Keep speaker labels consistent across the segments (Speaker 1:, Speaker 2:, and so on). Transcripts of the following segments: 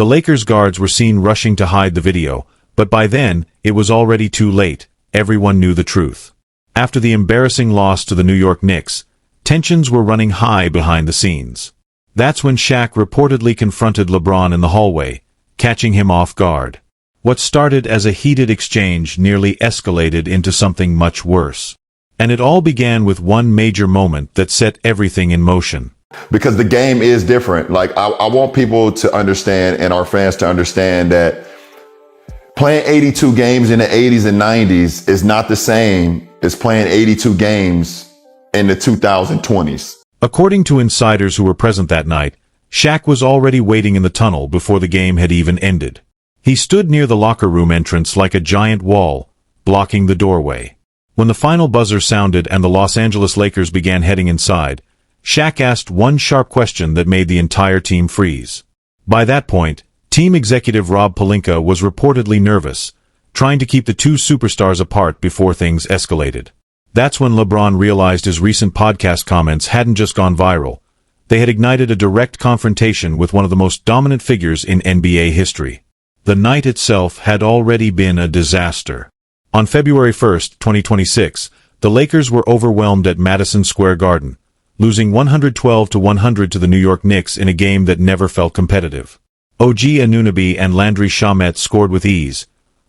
Speaker 1: The Lakers guards were seen rushing to hide the video, but by then, it was already too late. Everyone knew the truth. After the embarrassing loss to the New York Knicks, tensions were running high behind the scenes. That's when Shaq reportedly confronted LeBron in the hallway, catching him off guard. What started as a heated exchange nearly escalated into something much worse. And it all began with one major moment that set everything in motion.
Speaker 2: Because the game is different. Like, I want people to understand, and our fans to understand, that playing 82 games in the 80s and 90s is not the same as playing 82 games in the 2020s.
Speaker 1: According to insiders who were present that night, Shaq was already waiting in the tunnel before the game had even ended. He stood near the locker room entrance like a giant wall, blocking the doorway. When the final buzzer sounded and the Los Angeles Lakers began heading inside, Shaq asked one sharp question that made the entire team freeze. By that point, team executive Rob Pelinka was reportedly nervous, trying to keep the two superstars apart before things escalated. That's when LeBron realized his recent podcast comments hadn't just gone viral. They had ignited a direct confrontation with one of the most dominant figures in NBA history. The night itself had already been a disaster. On February 1, 2026, the Lakers were overwhelmed at Madison Square Garden, losing 112-100 to the New York Knicks in a game that never felt competitive. OG Anunoby and Landry Shamet scored with ease,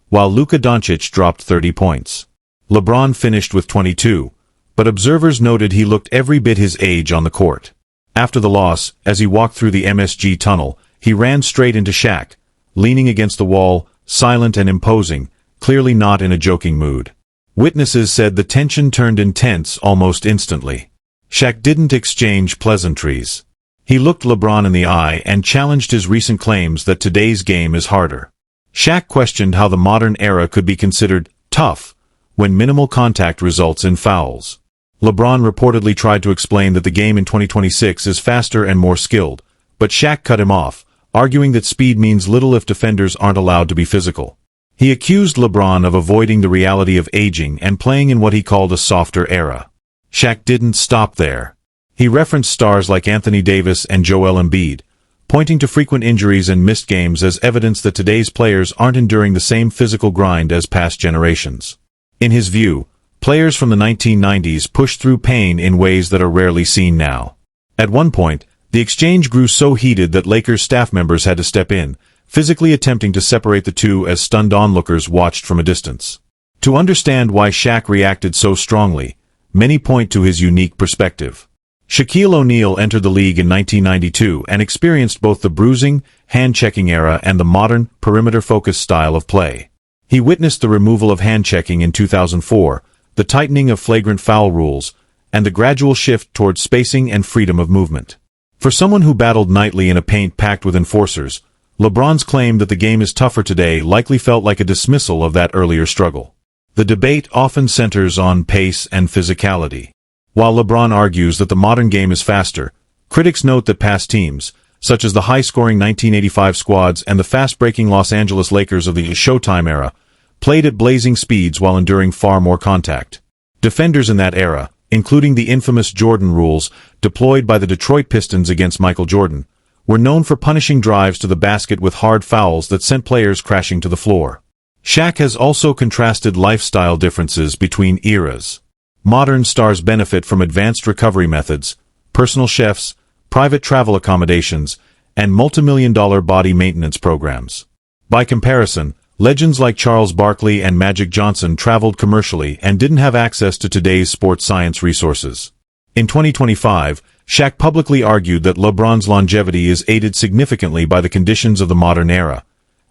Speaker 1: while Luka Doncic dropped 30 points. LeBron finished with 22, but observers noted he looked every bit his age on the court. After the loss, as he walked through the MSG tunnel, he ran straight into Shaq, leaning against the wall, silent and imposing, clearly not in a joking mood. Witnesses said the tension turned intense almost instantly. Shaq didn't exchange pleasantries. He looked LeBron in the eye and challenged his recent claims that today's game is harder. Shaq questioned how the modern era could be considered tough when minimal contact results in fouls. LeBron reportedly tried to explain that the game in 2026 is faster and more skilled, but Shaq cut him off, arguing that speed means little if defenders aren't allowed to be physical. He accused LeBron of avoiding the reality of aging and playing in what he called a softer era. Shaq didn't stop there. He referenced stars like Anthony Davis and Joel Embiid, pointing to frequent injuries and missed games as evidence that today's players aren't enduring the same physical grind as past generations. In his view, players from the 1990s pushed through pain in ways that are rarely seen now. At one point, the exchange grew so heated that Lakers staff members had to step in, physically attempting to separate the two as stunned onlookers watched from a distance. To understand why Shaq reacted so strongly, many point to his unique perspective. Shaquille O'Neal entered the league in 1992 and experienced both the bruising, hand-checking era and the modern, perimeter-focused style of play. He witnessed the removal of hand-checking in 2004, the tightening of flagrant foul rules, and the gradual shift towards spacing and freedom of movement. For someone who battled nightly in a paint packed with enforcers, LeBron's claim that the game is tougher today likely felt like a dismissal of that earlier struggle. The debate often centers on pace and physicality. While LeBron argues that the modern game is faster, critics note that past teams, such as the high-scoring 1985 squads and the fast-breaking Los Angeles Lakers of the Showtime era, played at blazing speeds while enduring far more contact. Defenders in that era, including the infamous Jordan rules deployed by the Detroit Pistons against Michael Jordan, were known for punishing drives to the basket with hard fouls that sent players crashing to the floor. Shaq has also contrasted lifestyle differences between eras. Modern stars benefit from advanced recovery methods, personal chefs, private travel accommodations, and multimillion-dollar body maintenance programs. By comparison, legends like Charles Barkley and Magic Johnson traveled commercially and didn't have access to today's sports science resources. In 2025, Shaq publicly argued that LeBron's longevity is aided significantly by the conditions of the modern era,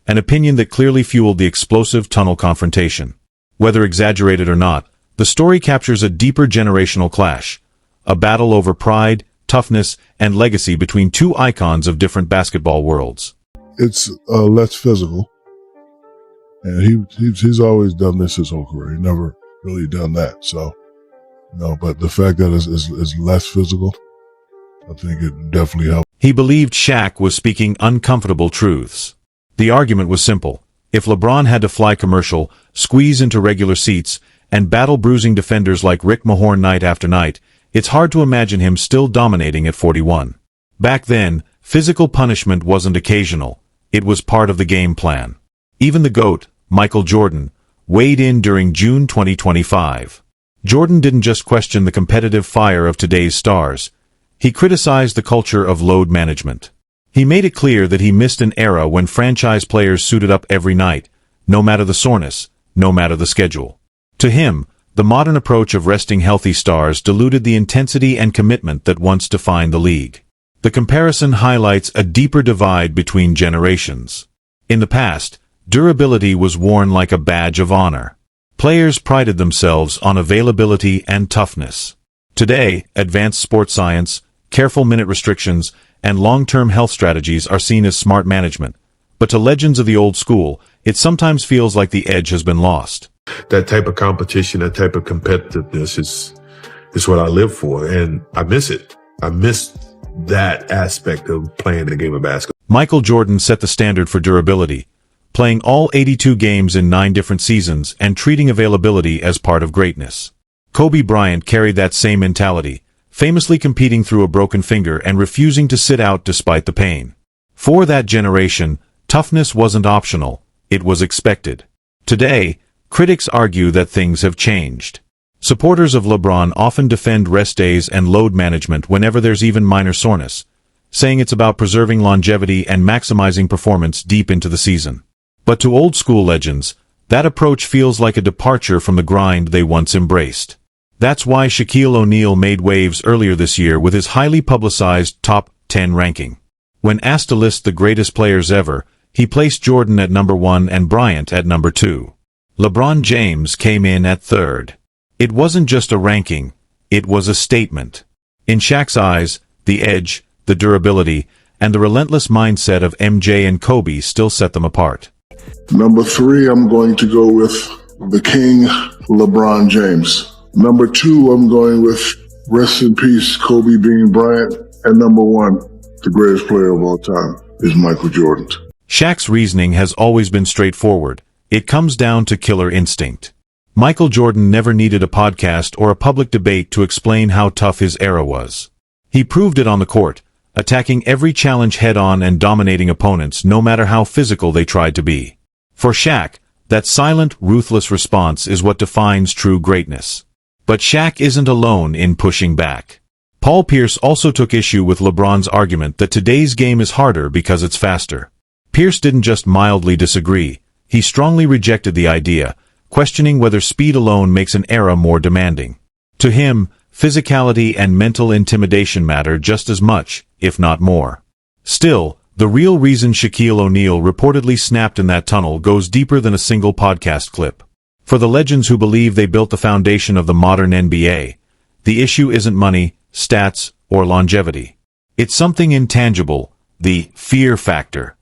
Speaker 1: an opinion that clearly fueled the explosive tunnel confrontation. Whether exaggerated or not, the story captures a deeper generational clash, a battle over pride, toughness, and legacy between two icons of different basketball worlds.
Speaker 3: It's less physical, and he's always done this his whole career. He never really done that. So, but the fact that it's less physical, I think it definitely helped.
Speaker 1: He believed Shaq was speaking uncomfortable truths. The argument was simple. If LeBron had to fly commercial, squeeze into regular seats, and battle bruising defenders like Rick Mahorn night after night, it's hard to imagine him still dominating at 41. Back then, physical punishment wasn't occasional. It was part of the game plan. Even the GOAT, Michael Jordan, weighed in during June 2025. Jordan didn't just question the competitive fire of today's stars. He criticized the culture of load management. He made it clear that he missed an era when franchise players suited up every night, no matter the soreness, no matter the schedule. To him, the modern approach of resting healthy stars diluted the intensity and commitment that once defined the league. The comparison highlights a deeper divide between generations. In the past, durability was worn like a badge of honor. Players prided themselves on availability and toughness. Today, advanced sports science, careful minute restrictions, and long-term health strategies are seen as smart management. But to legends of the old school, it sometimes feels like the edge has been lost.
Speaker 4: That type of competition, that type of competitiveness is what I live for, and I miss it. I miss that aspect of playing the game of basketball.
Speaker 1: Michael Jordan set the standard for durability, playing all 82 games in 9 different seasons and treating availability as part of greatness. Kobe Bryant carried that same mentality, famously competing through a broken finger and refusing to sit out despite the pain. For that generation, toughness wasn't optional, it was expected. Today, critics argue that things have changed. Supporters of LeBron often defend rest days and load management whenever there's even minor soreness, saying it's about preserving longevity and maximizing performance deep into the season. But to old school legends, that approach feels like a departure from the grind they once embraced. That's why Shaquille O'Neal made waves earlier this year with his highly publicized top 10 ranking. When asked to list the greatest players ever, he placed Jordan at number 1 and Bryant at number 2. LeBron James came in at 3rd. It wasn't just a ranking, it was a statement. In Shaq's eyes, the edge, the durability, and the relentless mindset of MJ and Kobe still set them apart.
Speaker 3: Number 3, I'm going to go with the King, LeBron James. Number 2, I'm going with rest in peace, Kobe Bean Bryant. And number 1, the greatest player of all time, is Michael Jordan.
Speaker 1: Shaq's reasoning has always been straightforward. It comes down to killer instinct. Michael Jordan never needed a podcast or a public debate to explain how tough his era was. He proved it on the court, attacking every challenge head-on and dominating opponents no matter how physical they tried to be. For Shaq, that silent, ruthless response is what defines true greatness. But Shaq isn't alone in pushing back. Paul Pierce also took issue with LeBron's argument that today's game is harder because it's faster. Pierce didn't just mildly disagree, he strongly rejected the idea, questioning whether speed alone makes an era more demanding. To him, physicality and mental intimidation matter just as much, if not more. Still, the real reason Shaquille O'Neal reportedly snapped in that tunnel goes deeper than a single podcast clip. For the legends who believe they built the foundation of the modern NBA, the issue isn't money, stats, or longevity. It's something intangible, the fear factor.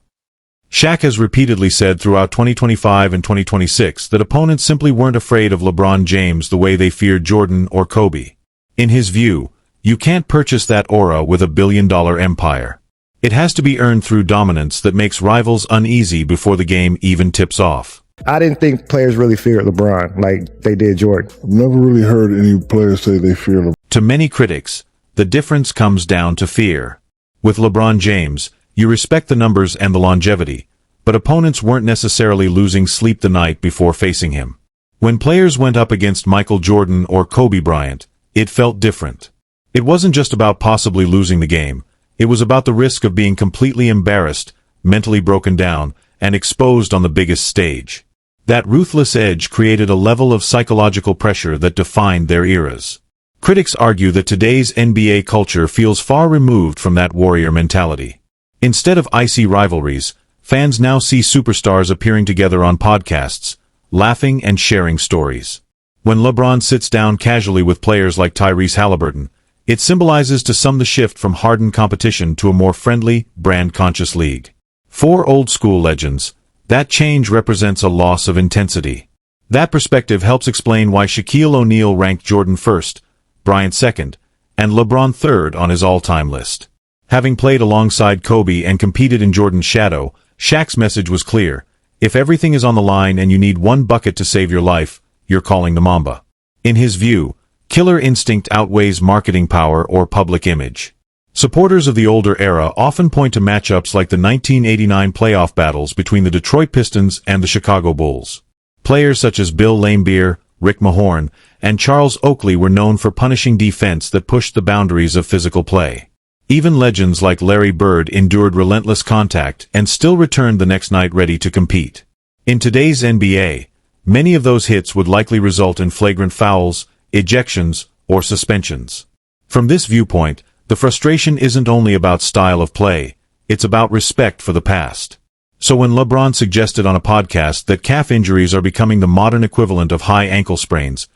Speaker 1: Shaq has repeatedly said throughout 2025 and 2026 that opponents simply weren't afraid of LeBron James the way they feared Jordan or Kobe. In his view, you can't purchase that aura with $1 billion empire. It has to be earned through dominance that makes rivals uneasy before the game even tips off.
Speaker 5: I didn't think players really feared LeBron like they did Jordan.
Speaker 3: I've never really heard any players say they fear LeBron.
Speaker 1: To many critics, the difference comes down to fear. With LeBron James, you respect the numbers and the longevity, but opponents weren't necessarily losing sleep the night before facing him. When players went up against Michael Jordan or Kobe Bryant, it felt different. It wasn't just about possibly losing the game, it was about the risk of being completely embarrassed, mentally broken down, and exposed on the biggest stage. That ruthless edge created a level of psychological pressure that defined their eras. Critics argue that today's NBA culture feels far removed from that warrior mentality. Instead of icy rivalries, fans now see superstars appearing together on podcasts, laughing and sharing stories. When LeBron sits down casually with players like Tyrese Halliburton, it symbolizes to some the shift from hardened competition to a more friendly, brand-conscious league. For old-school legends, that change represents a loss of intensity. That perspective helps explain why Shaquille O'Neal ranked Jordan first, Bryant second, and LeBron third on his all-time list. Having played alongside Kobe and competed in Jordan's shadow, Shaq's message was clear. If everything is on the line and you need one bucket to save your life, you're calling the Mamba. In his view, killer instinct outweighs marketing power or public image. Supporters of the older era often point to matchups like the 1989 playoff battles between the Detroit Pistons and the Chicago Bulls. Players such as Bill Laimbeer, Rick Mahorn, and Charles Oakley were known for punishing defense that pushed the boundaries of physical play. Even legends like Larry Bird endured relentless contact and still returned the next night ready to compete. In today's NBA, many of those hits would likely result in flagrant fouls, ejections, or suspensions. From this viewpoint, the frustration isn't only about style of play, it's about respect for the past. So when LeBron suggested on a podcast that calf injuries are becoming the modern equivalent of high ankle sprains,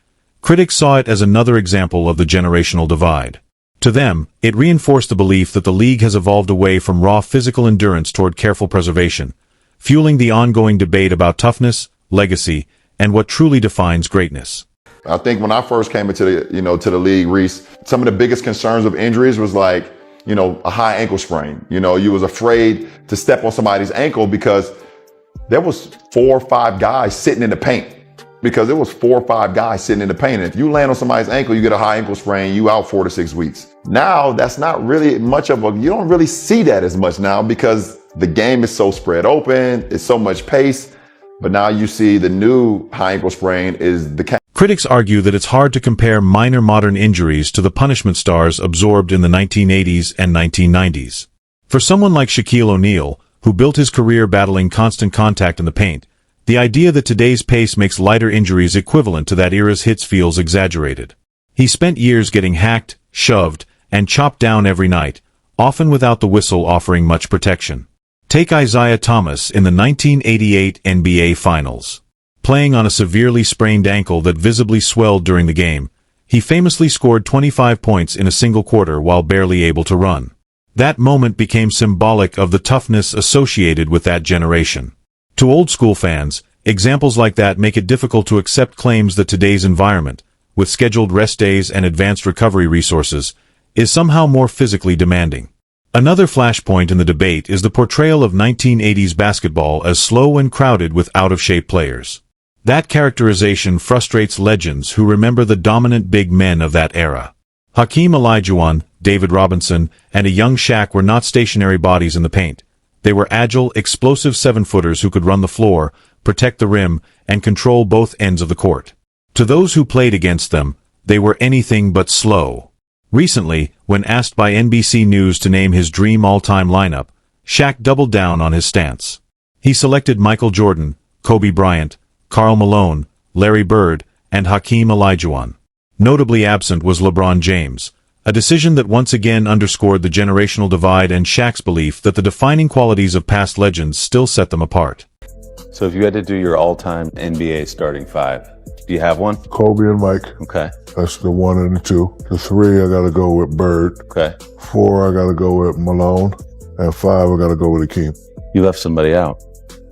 Speaker 1: critics saw it as another example of the generational divide. To them, it reinforced the belief that the league has evolved away from raw physical endurance toward careful preservation, fueling the ongoing debate about toughness, legacy, and what truly defines greatness.
Speaker 2: I think when I first came into the league, Reese, some of the biggest concerns of injuries was like, a high ankle sprain. You was afraid to step on somebody's ankle because there was 4 or 5 guys sitting in the paint. And if you land on somebody's ankle, you get a high ankle sprain, you out 4 to 6 weeks. Now, that's not really much you don't really see that as much now because the game is so spread open, it's so much pace. But now you see the new high ankle sprain is the
Speaker 1: Critics argue that it's hard to compare minor modern injuries to the punishment stars absorbed in the 1980s and 1990s. For someone like Shaquille O'Neal, who built his career battling constant contact in the paint, the idea that today's pace makes lighter injuries equivalent to that era's hits feels exaggerated. He spent years getting hacked, shoved, and chopped down every night, often without the whistle offering much protection. Take Isaiah Thomas in the 1988 NBA Finals. Playing on a severely sprained ankle that visibly swelled during the game, he famously scored 25 points in a single quarter while barely able to run. That moment became symbolic of the toughness associated with that generation. To old-school fans, examples like that make it difficult to accept claims that today's environment, with scheduled rest days and advanced recovery resources, is somehow more physically demanding. Another flashpoint in the debate is the portrayal of 1980s basketball as slow and crowded with out-of-shape players. That characterization frustrates legends who remember the dominant big men of that era. Hakeem Olajuwon, David Robinson, and a young Shaq were not stationary bodies in the paint. They were agile, explosive 7-footers who could run the floor, protect the rim, and control both ends of the court. To those who played against them, they were anything but slow. Recently, when asked by NBC News to name his dream all-time lineup, Shaq doubled down on his stance. He selected Michael Jordan, Kobe Bryant, Karl Malone, Larry Bird, and Hakeem Olajuwon. Notably absent was LeBron James, a decision that once again underscored the generational divide and Shaq's belief that the defining qualities of past legends still set them apart.
Speaker 6: So if you had to do your all-time NBA starting 5, do you have one?
Speaker 3: Kobe and Mike.
Speaker 6: Okay.
Speaker 3: That's the 1 and the 2. The 3, I gotta go with Bird.
Speaker 6: Okay.
Speaker 3: 4, I gotta go with Malone. And 5, I gotta go with Hakeem.
Speaker 6: You left somebody out.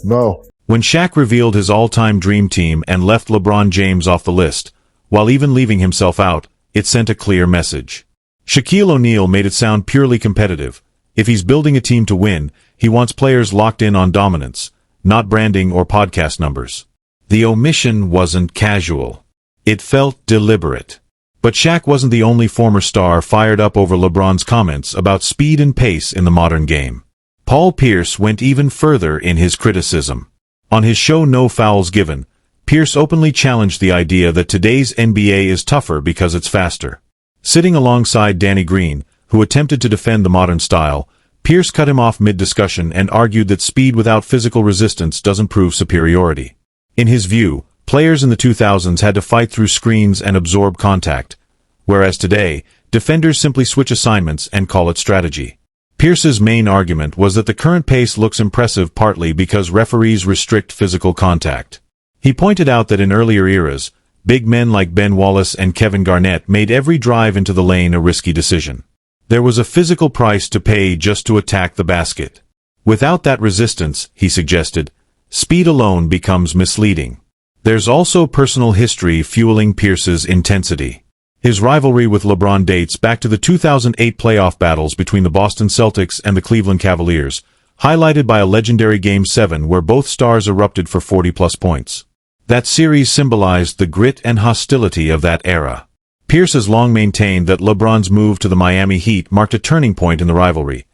Speaker 3: No.
Speaker 1: When Shaq revealed his all-time dream team and left LeBron James off the list, while even leaving himself out, it sent a clear message. Shaquille O'Neal made it sound purely competitive. If he's building a team to win, he wants players locked in on dominance, not branding or podcast numbers. The omission wasn't casual. It felt deliberate. But Shaq wasn't the only former star fired up over LeBron's comments about speed and pace in the modern game. Paul Pierce went even further in his criticism. On his show No Fouls Given, Pierce openly challenged the idea that today's NBA is tougher because it's faster. Sitting alongside Danny Green, who attempted to defend the modern style, Pierce cut him off mid-discussion and argued that speed without physical resistance doesn't prove superiority. In his view, players in the 2000s had to fight through screens and absorb contact, whereas today, defenders simply switch assignments and call it strategy. Pierce's main argument was that the current pace looks impressive partly because referees restrict physical contact. He pointed out that in earlier eras, big men like Ben Wallace and Kevin Garnett made every drive into the lane a risky decision. There was a physical price to pay just to attack the basket. Without that resistance, he suggested, speed alone becomes misleading. There's also personal history fueling Pierce's intensity. His rivalry with LeBron dates back to the 2008 playoff battles between the Boston Celtics and the Cleveland Cavaliers, highlighted by a legendary Game 7 where both stars erupted for 40-plus points. That series symbolized the grit and hostility of that era. Pierce has long maintained that LeBron's move to the Miami Heat marked a turning point in the rivalry,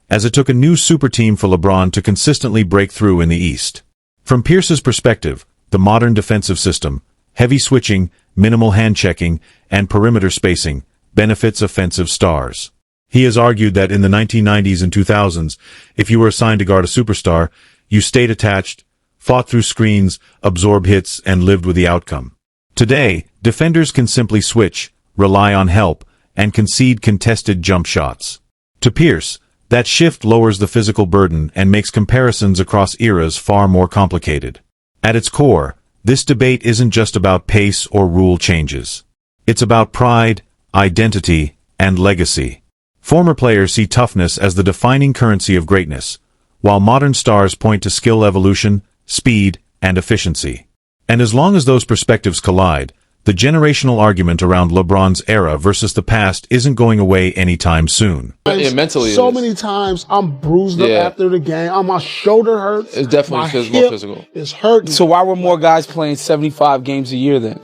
Speaker 1: as it took a new super team for LeBron to consistently break through in the East. From Pierce's perspective, the modern defensive system, heavy switching, minimal hand-checking, and perimeter spacing, benefits offensive stars. He has argued that in the 1990s and 2000s, if you were assigned to guard a superstar, you stayed attached, fought through screens, absorbed hits, and lived with the outcome. Today, defenders can simply switch, rely on help, and concede contested jump shots. To Pierce, that shift lowers the physical burden and makes comparisons across eras far more complicated. At its core, this debate isn't just about pace or rule changes. It's about pride, identity, and legacy. Former players see toughness as the defining currency of greatness, while modern stars point to skill evolution, speed, and efficiency. And as long as those perspectives collide, the generational argument around LeBron's era versus the past isn't going away anytime soon.
Speaker 7: Yeah, mentally
Speaker 8: so many times I'm bruised up after the game. My shoulder hurts.
Speaker 7: It's definitely more physical.
Speaker 8: It's hurting.
Speaker 9: So why were more guys playing 75 games a year then?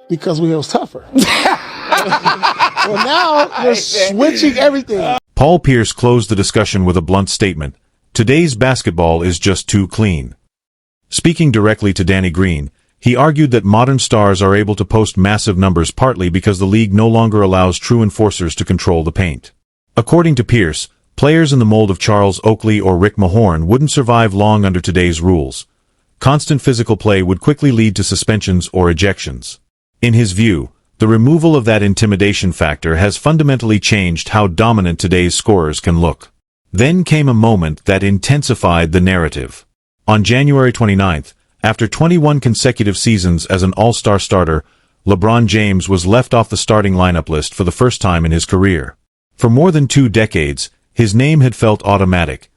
Speaker 8: Because we was tougher. Well, now we're switching everything.
Speaker 1: Paul Pierce closed the discussion with a blunt statement: today's basketball is just too clean. Speaking directly to Danny Green, he argued that modern stars are able to post massive numbers partly because the league no longer allows true enforcers to control the paint. According to Pierce, players in the mold of Charles Oakley or Rick Mahorn wouldn't survive long under today's rules. Constant physical play would quickly lead to suspensions or ejections. In his view, the removal of that intimidation factor has fundamentally changed how dominant today's scorers can look. Then came a moment that intensified the narrative. On January 29th, after 21 consecutive seasons as an all-star starter, LeBron James was left off the starting lineup list for the first time in his career. For more than 2 decades, his name had felt automatic,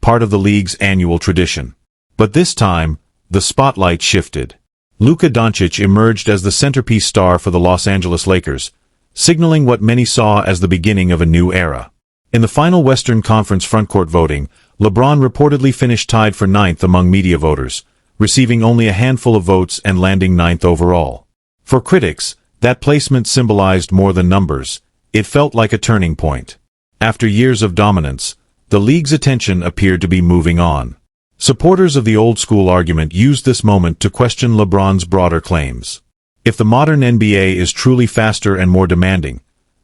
Speaker 1: part of the league's annual tradition. But this time, the spotlight shifted. Luka Doncic emerged as the centerpiece star for the Los Angeles Lakers, signaling what many saw as the beginning of a new era. In the final Western Conference frontcourt voting, LeBron reportedly finished tied for 9th among media voters, receiving only a handful of votes and landing 9th overall. For critics, that placement symbolized more than numbers. It felt like a turning point. After years of dominance, the league's attention appeared to be moving on. Supporters of the old-school argument used this moment to question LeBron's broader claims. If the modern NBA is truly faster and more demanding,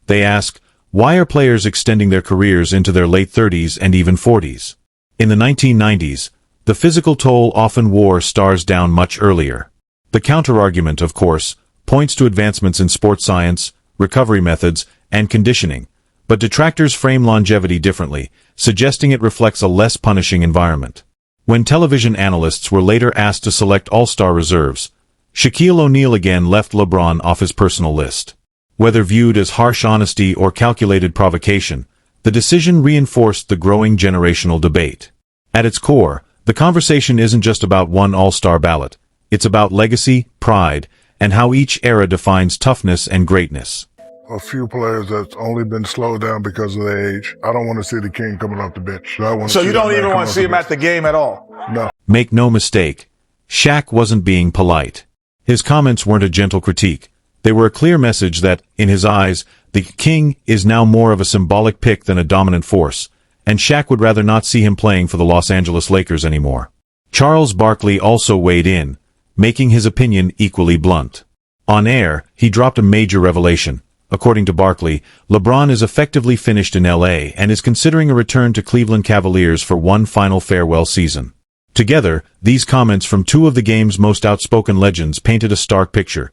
Speaker 1: they ask, why are players extending their careers into their late 30s and even 40s? In the 1990s, the physical toll often wore stars down much earlier. The counterargument, of course, points to advancements in sports science, recovery methods, and conditioning, but detractors frame longevity differently, suggesting it reflects a less punishing environment. When television analysts were later asked to select all-star reserves, Shaquille O'Neal again left LeBron off his personal list. Whether viewed as harsh honesty or calculated provocation, the decision reinforced the growing generational debate. At its core, the conversation isn't just about one all-star ballot. It's about legacy, pride, and how each era defines toughness and greatness.
Speaker 3: A few players that's only been slowed down because of their age. I don't want to see the king coming off the bench.
Speaker 10: So you don't even want to see him at the game at all?
Speaker 3: No.
Speaker 1: Make no mistake, Shaq wasn't being polite. His comments weren't a gentle critique. They were a clear message that, in his eyes, the king is now more of a symbolic pick than a dominant force, and Shaq would rather not see him playing for the Los Angeles Lakers anymore. Charles Barkley also weighed in, making his opinion equally blunt. On air, he dropped a major revelation. According to Barkley, LeBron is effectively finished in LA and is considering a return to Cleveland Cavaliers for one final farewell season. Together, these comments from 2 of the game's most outspoken legends painted a stark picture.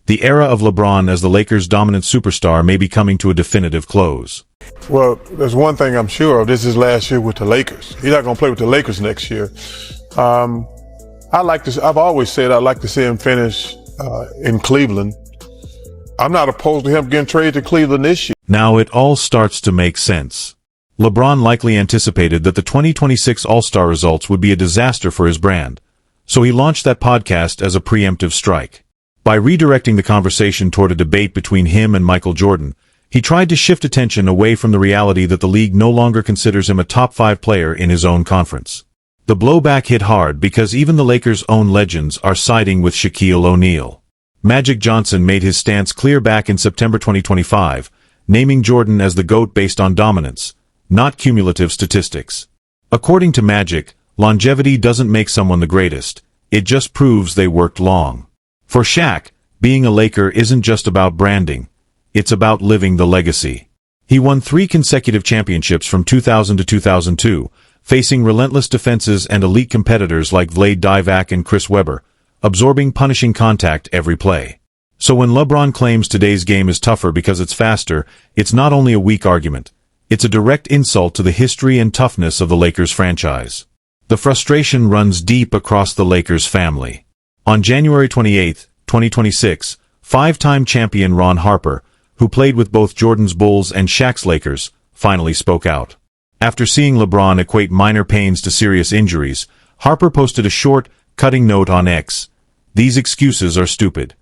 Speaker 1: The era of LeBron as the Lakers' dominant superstar may be coming to a definitive close.
Speaker 10: Well, there's one thing I'm sure of. This is last year with the Lakers. He's not going to play with the Lakers next year. I've always said I'd like to see him finish in Cleveland. I'm not opposed to him getting traded to Cleveland this year.
Speaker 1: Now it all starts to make sense. LeBron likely anticipated that the 2026 All-Star results would be a disaster for his brand, so he launched that podcast as a preemptive strike. By redirecting the conversation toward a debate between him and Michael Jordan, he tried to shift attention away from the reality that the league no longer considers him a top 5 player in his own conference. The blowback hit hard because even the Lakers' own legends are siding with Shaquille O'Neal. Magic Johnson made his stance clear back in September 2025, naming Jordan as the GOAT based on dominance, not cumulative statistics. According to Magic, longevity doesn't make someone the greatest, it just proves they worked long. For Shaq, being a Laker isn't just about branding, it's about living the legacy. He won 3 consecutive championships from 2000 to 2002, facing relentless defenses and elite competitors like Vlade Divac and Chris Webber, absorbing punishing contact every play. So when LeBron claims today's game is tougher because it's faster, it's not only a weak argument, it's a direct insult to the history and toughness of the Lakers franchise. The frustration runs deep across the Lakers family. On January 28, 2026, 5-time champion Ron Harper, who played with both Jordan's Bulls and Shaq's Lakers, finally spoke out. After seeing LeBron equate minor pains to serious injuries, Harper posted a short, cutting note on X. These excuses are stupid.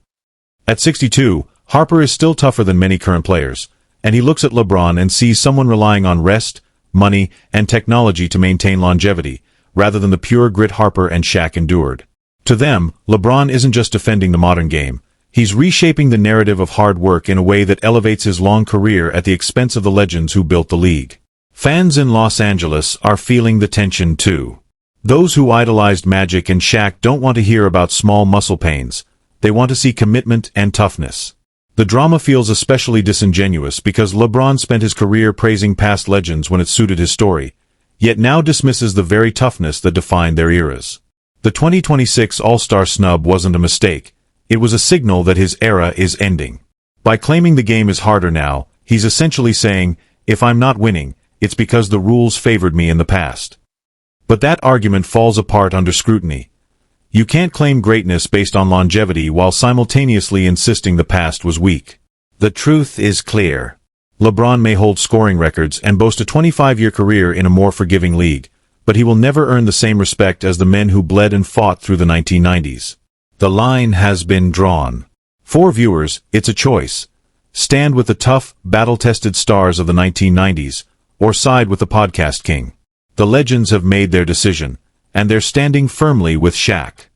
Speaker 1: At 62, Harper is still tougher than many current players, and he looks at LeBron and sees someone relying on rest, money, and technology to maintain longevity, rather than the pure grit Harper and Shaq endured. To them, LeBron isn't just defending the modern game, he's reshaping the narrative of hard work in a way that elevates his long career at the expense of the legends who built the league. Fans in Los Angeles are feeling the tension too. Those who idolized Magic and Shaq don't want to hear about small muscle pains, they want to see commitment and toughness. The drama feels especially disingenuous because LeBron spent his career praising past legends when it suited his story, yet now dismisses the very toughness that defined their eras. The 2026 All-Star snub wasn't a mistake, it was a signal that his era is ending. By claiming the game is harder now, he's essentially saying, if I'm not winning, it's because the rules favored me in the past. But that argument falls apart under scrutiny. You can't claim greatness based on longevity while simultaneously insisting the past was weak. The truth is clear. LeBron may hold scoring records and boast a 25-year career in a more forgiving league, but he will never earn the same respect as the men who bled and fought through the 1990s. The line has been drawn. For viewers, it's a choice. Stand with the tough, battle-tested stars of the 1990s, or side with the podcast king. The legends have made their decision, and they're standing firmly with Shaq.